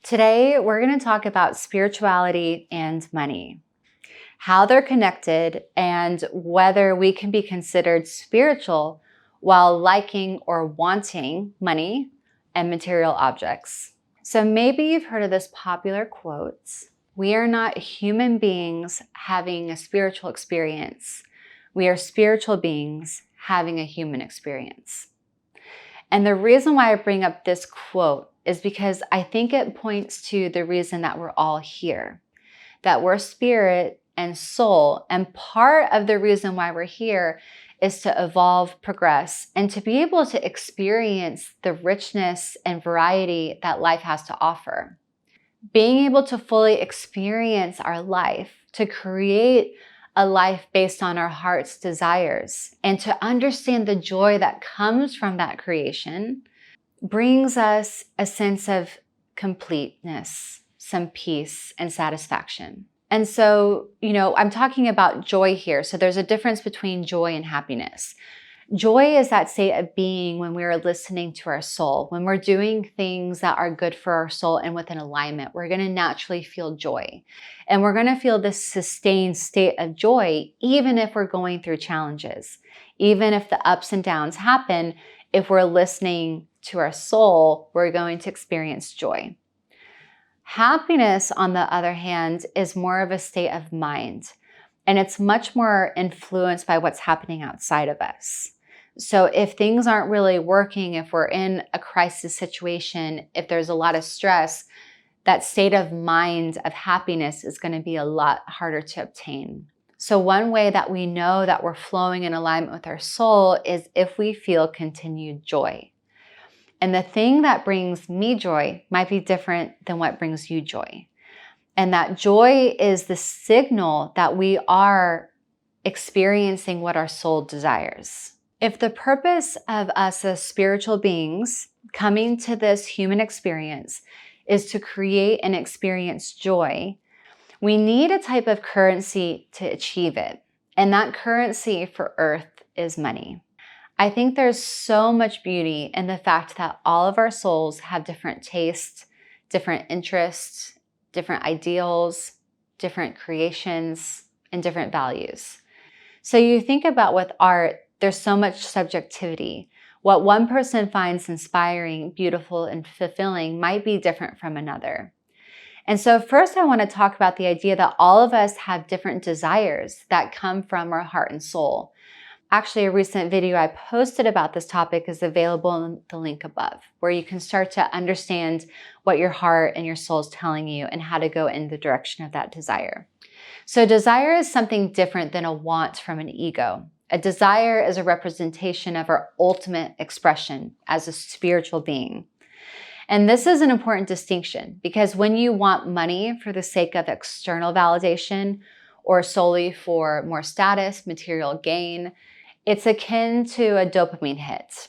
Today, we're going to talk about spirituality and money, how they're connected, and whether we can be considered spiritual while liking or wanting money and material objects. So maybe you've heard of this popular quote, "We are not human beings having a spiritual experience. We are spiritual beings having a human experience." And the reason why I bring up this quote is because I think it points to the reason that we're all here, that we're spirit and soul. And part of the reason why we're here is to evolve, progress, and to be able to experience the richness and variety that life has to offer. Being able to fully experience our life, to create a life based on our heart's desires, and to understand the joy that comes from that creation brings us a sense of completeness, some peace and satisfaction. And so, I'm talking about joy here. So there's a difference between joy and happiness. Joy is that state of being when we are listening to our soul, when we're doing things that are good for our soul and within alignment. We're going to naturally feel joy. And we're going to feel this sustained state of joy, even if we're going through challenges, even if the ups and downs happen. If we're listening to our soul, we're going to experience joy. Happiness, on the other hand, is more of a state of mind, and it's much more influenced by what's happening outside of us. So if things aren't really working, if we're in a crisis situation, if there's a lot of stress, that state of mind of happiness is going to be a lot harder to obtain. So one way that we know that we're flowing in alignment with our soul is if we feel continued joy. And the thing that brings me joy might be different than what brings you joy. And that joy is the signal that we are experiencing what our soul desires. If the purpose of us as spiritual beings coming to this human experience is to create and experience joy, we need a type of currency to achieve it. And that currency for Earth is money. I think there's so much beauty in the fact that all of our souls have different tastes, different interests, different ideals, different creations, and different values. So you think about with art, there's so much subjectivity. What one person finds inspiring, beautiful, and fulfilling might be different from another. And so first I want to talk about the idea that all of us have different desires that come from our heart and soul. Actually, a recent video I posted about this topic is available in the link above, where you can start to understand what your heart and your soul is telling you and how to go in the direction of that desire. So desire is something different than a want from an ego. A desire is a representation of our ultimate expression as a spiritual being. And this is an important distinction because when you want money for the sake of external validation or solely for more status, material gain, it's akin to a dopamine hit.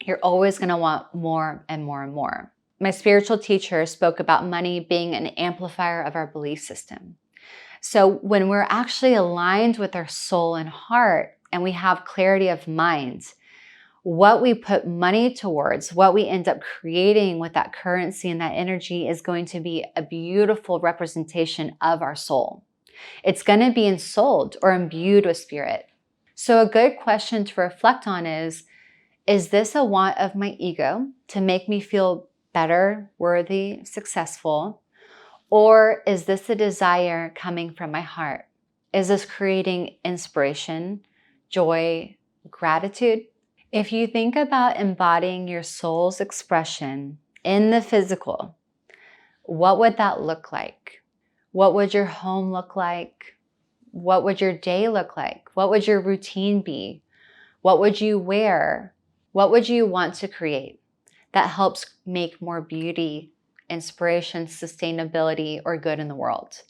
You're always going to want more and more and more. My spiritual teacher spoke about money being an amplifier of our belief system. So when we're actually aligned with our soul and heart and we have clarity of mind, what we put money towards, what we end up creating with that currency and that energy is going to be a beautiful representation of our soul. It's going to be ensouled or imbued with spirit. So a good question to reflect on is this a want of my ego to make me feel better, worthy, successful? Or is this a desire coming from my heart? Is this creating inspiration, joy, gratitude? If you think about embodying your soul's expression in the physical, what would that look like? What would your home look like? What would your day look like? What would your routine be? What would you wear? What would you want to create that helps make more beauty, inspiration, sustainability, or good in the world?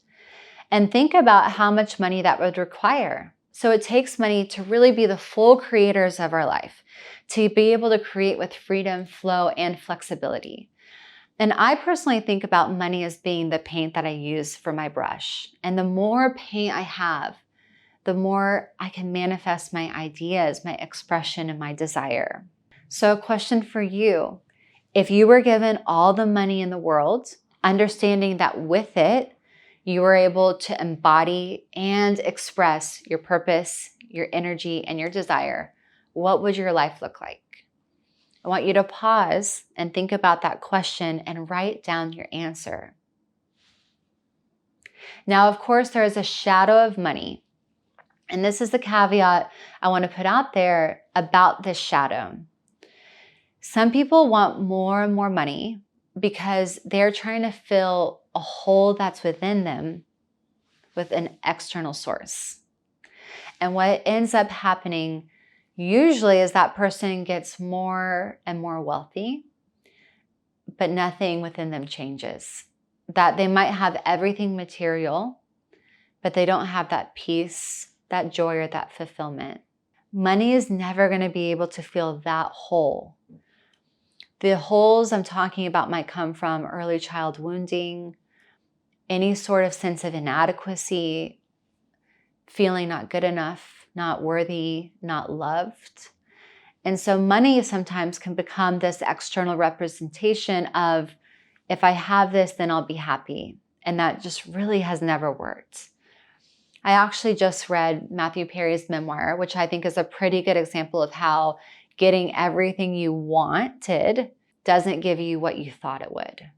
And think about how much money that would require. So it takes money to really be the full creators of our life, to be able to create with freedom, flow, and flexibility. And I personally think about money as being the paint that I use for my brush. And the more paint I have, the more I can manifest my ideas, my expression, and my desire. So a question for you. If you were given all the money in the world understanding that with it, you are able to embody and express your purpose, your energy, and your desire. What would your life look like? I want you to pause and think about that question and write down your answer. Now, of course, there is a shadow of money. And this is the caveat I want to put out there about this shadow. Some people want more and more money because they're trying to fill a hole that's within them with an external source. And what ends up happening usually is that person gets more and more wealthy, but nothing within them changes. That they might have everything material, but they don't have that peace, that joy, or that fulfillment. Money is never going to be able to fill that hole. The holes I'm talking about might come from early child wounding, any sort of sense of inadequacy, feeling not good enough, not worthy, not loved. And so money sometimes can become this external representation of, if I have this, then I'll be happy. And that just really has never worked. I actually just read Matthew Perry's memoir, which I think is a pretty good example of how getting everything you wanted doesn't give you what you thought it would.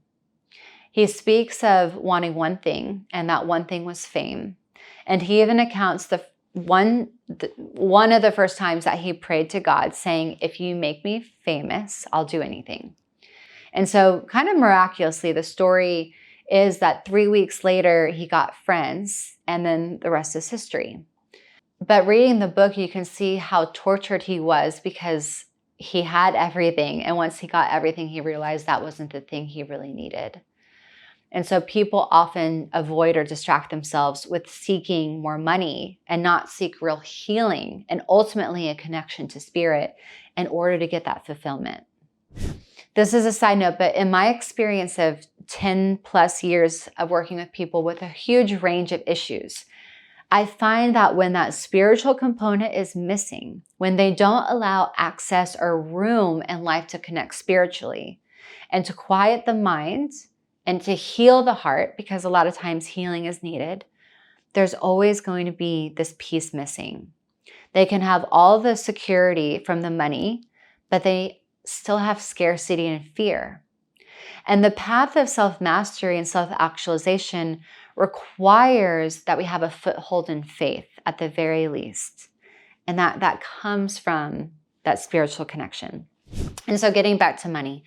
He speaks of wanting one thing, and that one thing was fame. And he even accounts one of the first times that he prayed to God saying, if you make me famous, I'll do anything. And so kind of miraculously, the story is that 3 weeks later, he got friends, and then the rest is history. But reading the book, you can see how tortured he was because he had everything. And once he got everything, he realized that wasn't the thing he really needed. And so people often avoid or distract themselves with seeking more money and not seek real healing and ultimately a connection to spirit in order to get that fulfillment. This is a side note, but in my experience of 10 plus years of working with people with a huge range of issues, I find that when that spiritual component is missing, when they don't allow access or room in life to connect spiritually and to quiet the mind and to heal the heart, because a lot of times healing is needed, there's always going to be this piece missing. They can have all the security from the money, but they still have scarcity and fear. And the path of self-mastery and self-actualization requires that we have a foothold in faith at the very least. And that comes from that spiritual connection. And so getting back to money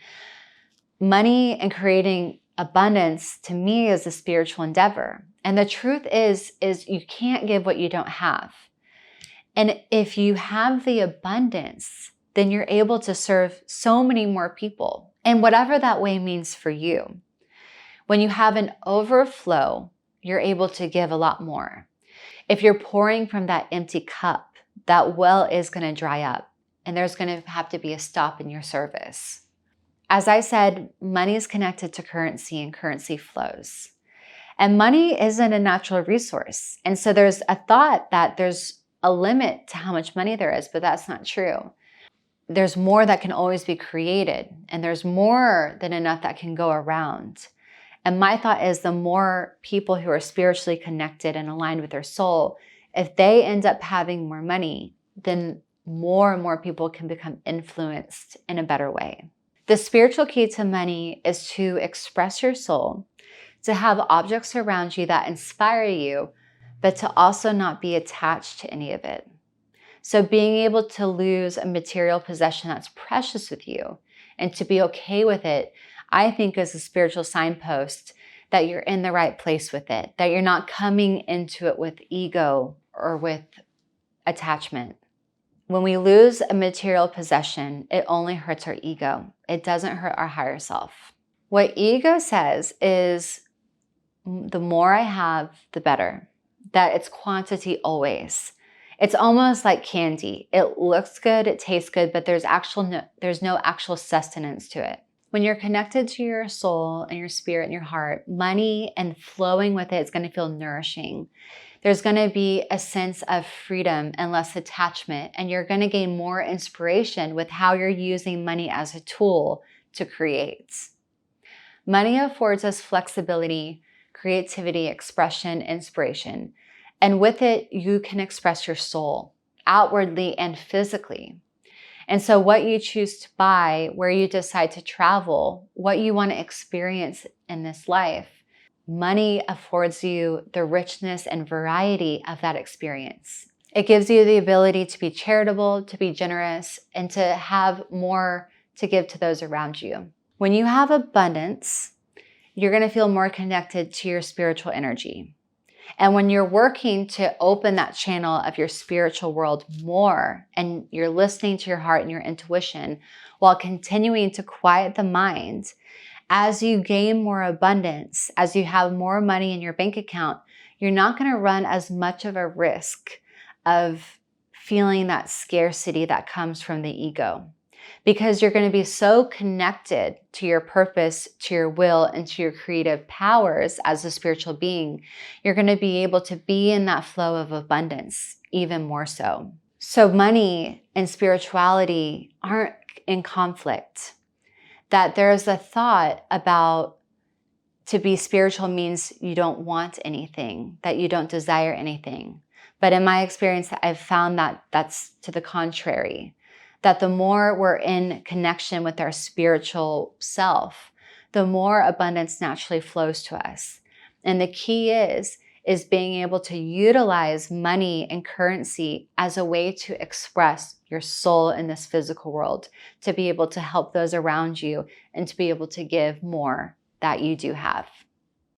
and creating abundance to me is a spiritual endeavor. And the truth is you can't give what you don't have. And if you have the abundance, then you're able to serve so many more people. And whatever that way means for you. When you have an overflow, you're able to give a lot more. If you're pouring from that empty cup, that well is going to dry up, and there's going to have to be a stop in your service. As I said, money is connected to currency, and currency flows. And money isn't a natural resource. And so there's a thought that there's a limit to how much money there is, but that's not true. There's more that can always be created, and there's more than enough that can go around. And my thought is the more people who are spiritually connected and aligned with their soul, if they end up having more money, then more and more people can become influenced in a better way. The spiritual key to money is to express your soul, to have objects around you that inspire you, but to also not be attached to any of it. So being able to lose a material possession that's precious with you and to be okay with it, I think is a spiritual signpost that you're in the right place with it, that you're not coming into it with ego or with attachment. When we lose a material possession, it only hurts our ego. It doesn't hurt our higher self. What ego says is, the more I have, the better. That it's quantity always. It's almost like candy. It looks good, it tastes good, but there's no actual sustenance to it. When you're connected to your soul and your spirit and your heart, money and flowing with it is going to feel nourishing. There's going to be a sense of freedom and less attachment, and you're going to gain more inspiration with how you're using money as a tool to create. Money affords us flexibility, creativity, expression, inspiration. And with it, you can express your soul outwardly and physically. And so what you choose to buy, where you decide to travel, what you want to experience in this life, money affords you the richness and variety of that experience. It gives you the ability to be charitable, to be generous, and to have more to give to those around you. When you have abundance, you're going to feel more connected to your spiritual energy. And when you're working to open that channel of your spiritual world more, and you're listening to your heart and your intuition while continuing to quiet the mind, as you gain more abundance, as you have more money in your bank account, you're not going to run as much of a risk of feeling that scarcity that comes from the ego, because you're going to be so connected to your purpose, to your will, and to your creative powers as a spiritual being. You're going to be able to be in that flow of abundance even more so. So money and spirituality aren't in conflict. That there's a thought about to be spiritual means you don't want anything, that you don't desire anything. But in my experience, I've found that that's to the contrary. That the more we're in connection with our spiritual self, the more abundance naturally flows to us. And the key is being able to utilize money and currency as a way to express your soul in this physical world, to be able to help those around you, and to be able to give more that you do have.